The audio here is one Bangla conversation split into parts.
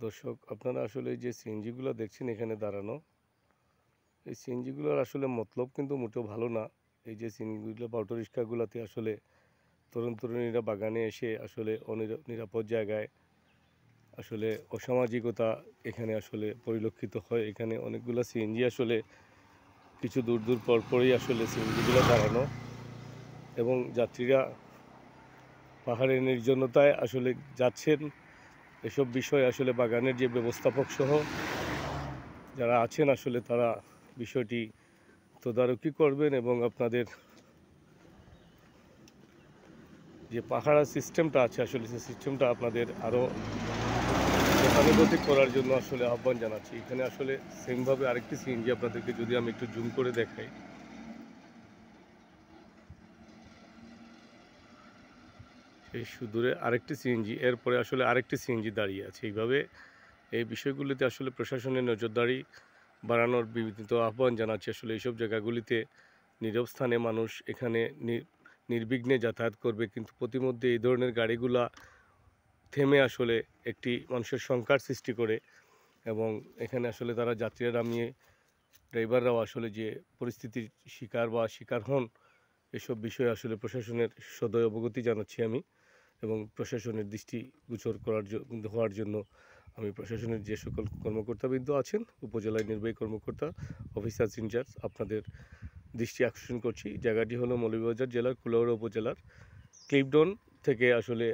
দর্শক, আপনারা আসলে এই যে সিএনজিগুলো দেখছেন এখানে দাঁড়ানো, এই সিএনজিগুলোর আসলে মতলব কিন্তু মোটেও ভালো না। এই যে সিএনজিগুলো বা অটোরিক্সাগুলোতে আসলে তরুণ-তরুণীরা বাগানে এসে আসলে নিরাপদ জায়গায় আসলে অসামাজিকতা এখানে আসলে পরিলক্ষিত হয়। এখানে অনেকগুলো সিএনজি আসলে কিছু দূর দূর পরপরই আসলে সিএনজিগুলো দাঁড়ানো এবং যাত্রীরা পাহাড়ের নির্জনতায় আসলে যাচ্ছেন। এসব বিষয় আসলে বাগানের যে ব্যবস্থাপক সহ যারা আছেন আসলে তারা বিষয়টি তদারকি করবেন এবং আপনাদের যে পাহারা সিস্টেমটা আছে আসলে সেই সিস্টেমটা আপনাদের আরও গতানুগতিক করার জন্য আসলে আহ্বান জানাচ্ছি। এখানে আসলে সেমভাবে আরেকটি সিএনজি আপনাদেরকে যদি আমি একটু জুম করে দেখাই, এই সুদূরে আরেকটি সিএনজি, এরপরে আসলে আরেকটি সিএনজি দাঁড়িয়ে আছে। এইভাবে এই বিষয়গুলিতে আসলে প্রশাসনের নজরদারি বাড়ানোর বিনীত আহ্বান জানাচ্ছি। আসলে এইসব জায়গাগুলিতে নীরব স্থানে মানুষ এখানে নির্বিঘ্নে যাতায়াত করবে, কিন্তু প্রতিমধ্যে এই ধরনের গাড়িগুলা থেমে আসলে একটি মানুষের শঙ্কার সৃষ্টি করে এবং এখানে আসলে তারা যাত্রীরা নামিয়ে ড্রাইভাররাও আসলে যে পরিস্থিতির শিকার হন, এসব বিষয়ে আসলে প্রশাসনের সদয় অবগতি জানাচ্ছি আমি এবং প্রশাসনের দৃষ্টিগোচর হওয়ার জন্য আমি প্রশাসনের যে সকল কর্মকর্তাবৃন্দ আছেন, উপজেলায় নির্বাহী কর্মকর্তা, অফিসার্স ইনচার্জ, আপনাদের দৃষ্টি আকর্ষণ করছি। জায়গাটি হলো মৌলভীবাজার জেলার কুলাউড়া উপজেলার ক্লিপডন থেকে আসলে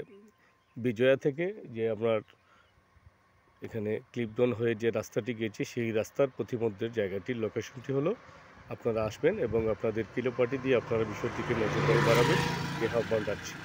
বিজয়া থেকে যে আপনার এখানে ক্লিপডন হয়ে যে রাস্তাটি গেছে সেই রাস্তার প্রতিমধ্যের জায়গাটির লোকেশনটি হলো। আপনারা আসবেন এবং আপনাদের কিলো পার্টি দিয়ে আপনারা বিষয়টিকে নজরদারি বাড়াবেন, এ আহ্বান রাখছি।